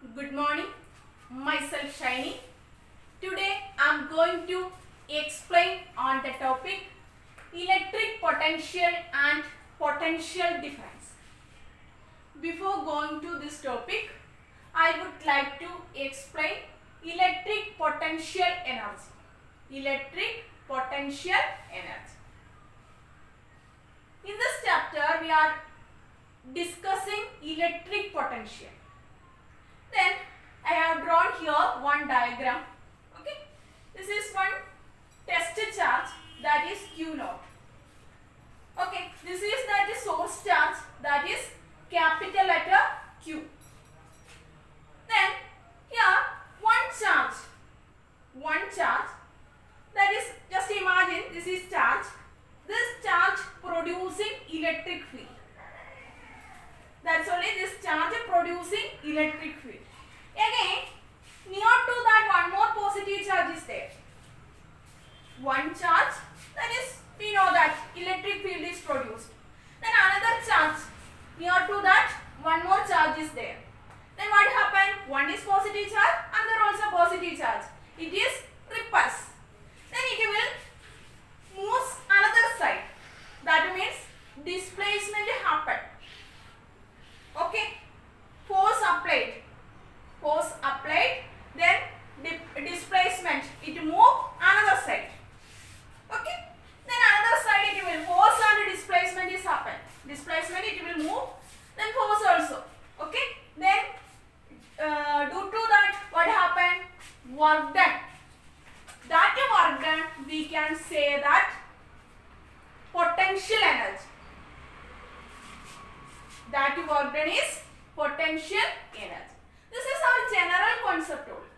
Good morning, myself Shiny. Today I am going to explain on the topic electric potential and potential difference. Before going to this topic, I would like to explain electric potential energy. Electric potential energy. In this chapter, we are discussing electric potential. Then I have drawn here one diagram. Okay, this is one test charge, that is Q naught. Okay, this is that is source charge, that is capital letter Q. Then here one charge, that is, just imagine this is charge. This charge producing electric field. That's only this charge producing electric field. Again, near to that one more positive charge is there. One charge, that is, we know that electric field is produced. Then another charge, near to that one more charge is there. Then what happened? One is positive charge, another also positive charge. It is repulse. Then it will move another side. That means displacement happened. Okay, force applied, then displacement, it move another side. Okay, then another side it will force and displacement is happen. Displacement it will move, then force also. Okay, then due to that what happened? Work done. That work done, we can say that potential energy. That work done is potential energy. This is our general concept only.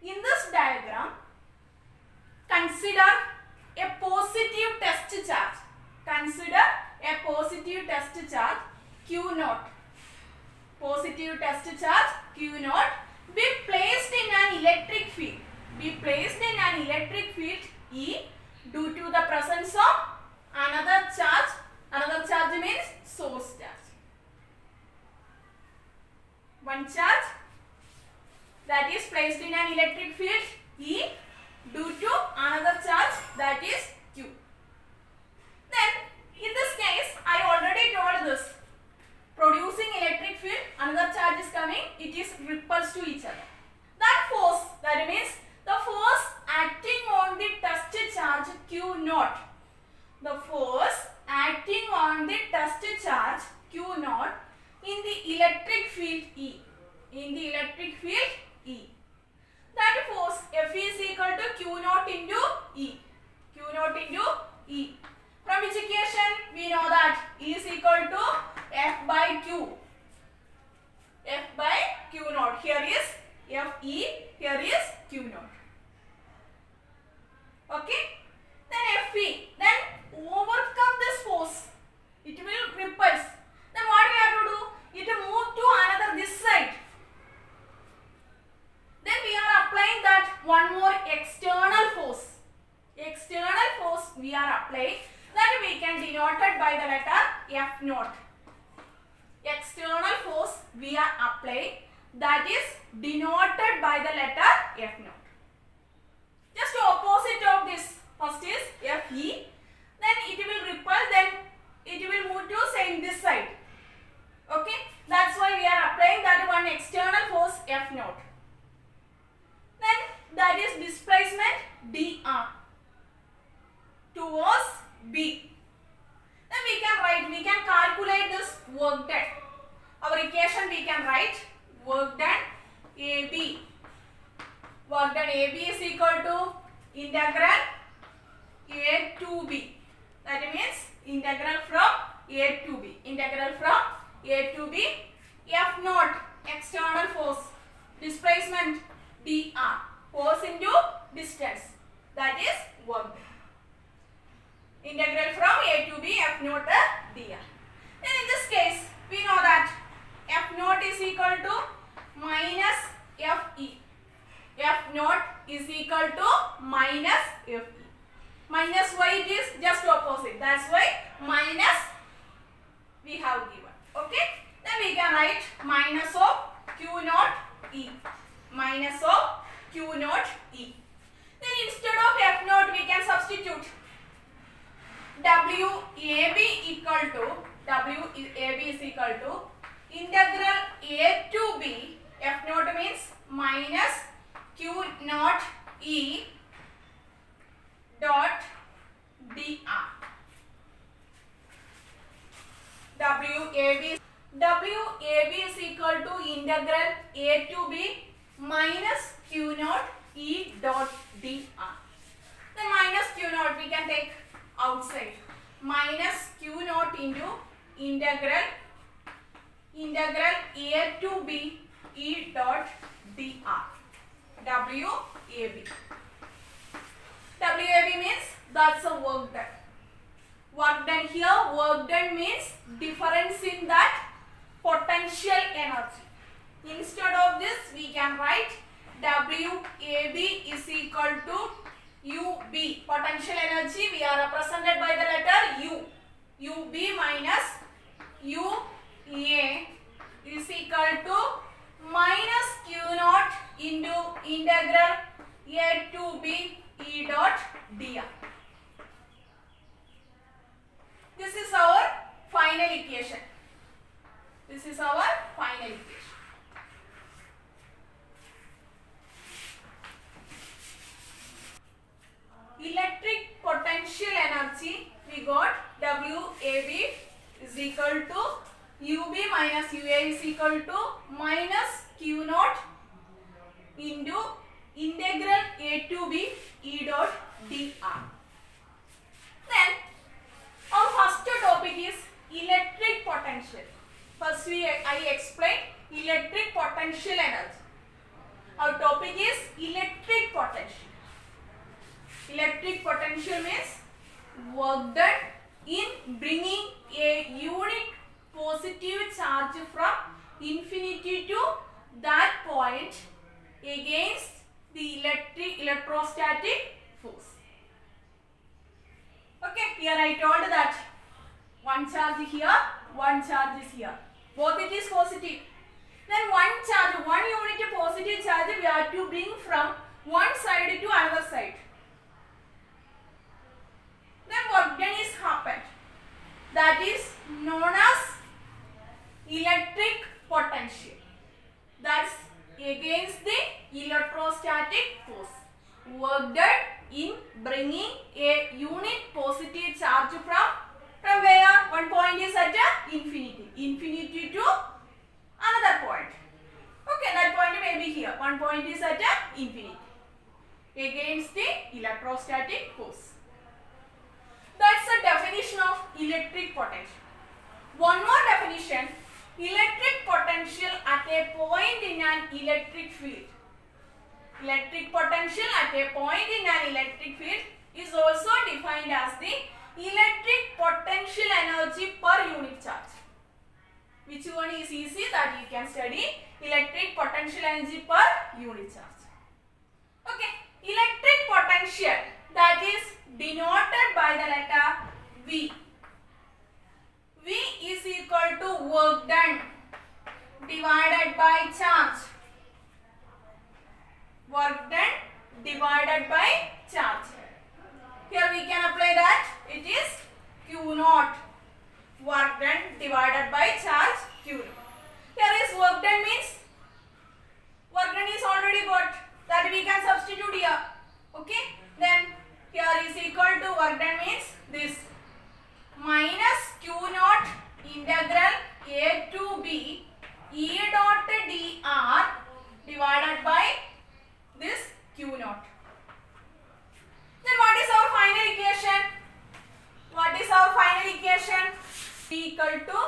In this diagram, consider a positive test charge. Consider a positive test charge Q naught. Positive test charge Q naught be placed in an electric field. Be placed in an electric field E due to the presence of another charge. Another charge means source charge. One charge that is placed in an electric field E due to another charge, that is Q. Then in this case I already told this. Producing electric field, another charge is coming, it is repulsed to each other. That force, that means the force acting on the test charge Q naught. The force acting on the test charge Q naught in the electric field E. In the electric field E. That force F is equal to Q naught into E. Q naught into E. From which equation we know that E is equal to F by Q. F by Q naught. Here is Fe, here is Q naught. Okay. Then Fe. Then overcome this force. It will repulse. Then what we have to do? It move to another this side. Then we are applying that one more external force. External force we are applying, that we can denote it by the letter F naught. External force we are applying, that is denoted by the letter F naught. Just opposite of this, first is Fe, then it will repel, then it will move to same this side. Okay, that's why we are applying that one external force F naught. Then that is displacement dr towards B. Then we can calculate this work done. Our equation we can write work done AB. Work done AB is equal to integral A to B. That means integral from A to B. Integral from A to B. F naught external force. Displacement dr. Force into distance. That is work done. Integral from A to B F naught dr. Then in this case we know that F naught is equal to minus Fe. F naught is equal to minus Fe. Minus y, it is just opposite. That's why minus we have given. Okay. Then we can write minus of Q naught E. Minus of Q naught E. Then instead of F naught we can substitute WAB is equal to integral A to B. F naught means minus Q naught E dot dr. WAB is equal to integral A to B minus Q naught E dot dr. Then minus Q naught we can take outside. Minus Q naught into integral A to B E dot dr. WAB. WAB means that's a work done. Work done here, work done means difference in that potential energy. Instead of this, we can write WAB is equal to UB. Potential energy we are represented by the letter U. UB minus UA is equal to minus Q naught into integral A to B E dot dr. This is our final equation. This is our final equation. Electric potential energy we got WAB is equal to UB minus UA is equal to minus Q naught into integral A to B E dot dr. Then our first topic is electric potential. First I explained electric potential energy. Our topic is electric potential. Electric potential means work done in bringing a unit positive charge from infinity to that point against the electrostatic force. Okay, here I told that one charge here, one charge is here. Both it is positive. Then one charge, one unit positive charge we have to bring from one side to another side. Then work done is happened. That is known as electric potential. That's against the electrostatic force. Work done in bringing a unit positive charge from where? One point is at infinity. Infinity to another point. Okay, that point may be here. One point is at infinity. Against the electrostatic force. That's the definition of electric potential. One more definition. Electric potential at a point in an electric field. Electric potential at a point in an electric field is also defined as the electric potential energy per unit charge. Which one is easy that you can study? Electric potential energy per unit charge. Okay, electric potential that is denoted by the letter V. V is equal to work done divided by charge. Work done divided by charge. Here we can apply that. It is Q naught. Work done divided by charge Q naught. Here is work done means work done is already got. That we can substitute here. Okay. Then here is equal to work done means this minus Q naught integral A to B E dot dr divided by this Q naught. Then what is our final equation? What is our final equation? P equal to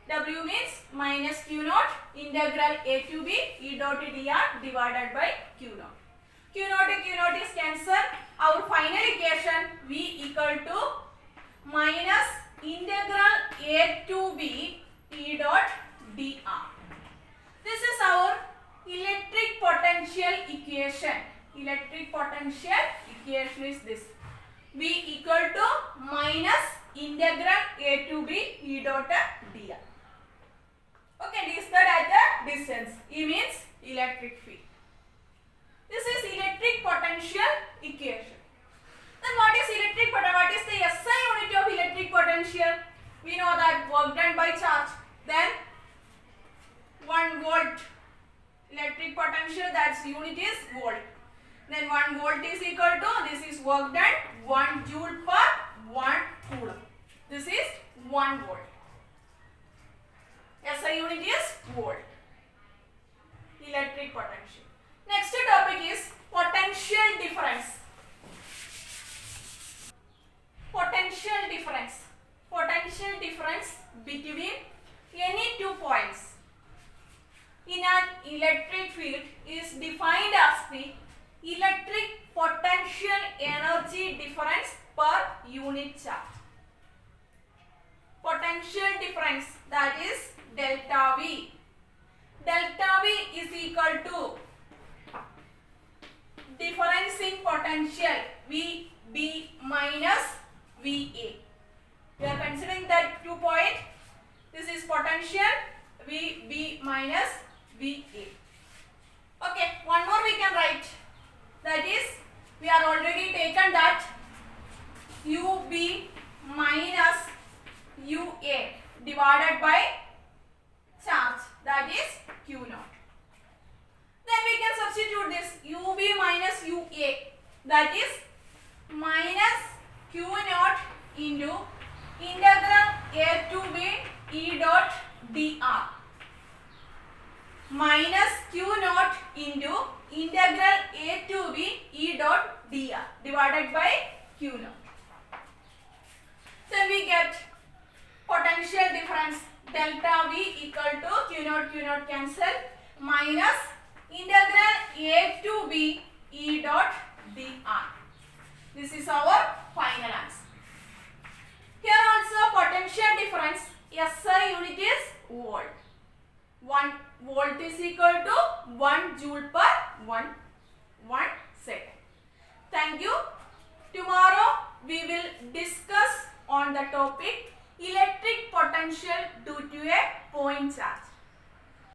W means minus Q naught integral A to B E dot dr divided by Q naught. Q naught is cancelled. Our final equation V equal to minus integral A to B E dot dr. This is our electric potential equation. Electric potential equation is this. V equal to minus integral A to B E dot dr. Okay, this is at the distance. distance. E means electric field. This is electric potential equation. Then what is electric potential? What is the SI unit of electric potential? We know that work done by charge. Then 1 volt electric potential, that's unit is volt. Then 1 volt is equal to, this is work done, 1 joule per 1 coulomb. This is 1 volt. SI unit is volt. Electric potential. Next topic is potential difference. Potential difference. Potential difference between any 2 points in an electric field is defined as the electric potential energy difference per unit charge. Potential difference, that is delta V. Delta V is equal to difference in potential VB minus VA. We are considering that 2 point. This is potential VB minus VA. Okay, one more we can write. That is, we are already taken that UB minus UA divided by charge, that is Q naught. Then we can substitute this UB minus UA, that is minus Q naught into integral A to B E dot dr minus Q naught into integral A to B E dot dr divided by Q naught. Then we get potential difference delta V equal to Q naught cancel minus integral A to B E dot dr. This is our final answer. Here also potential difference SI unit is volt. 1 volt is equal to 1 joule per 1 second. Thank you. Tomorrow we will discuss on the topic electric potential due to a point charge.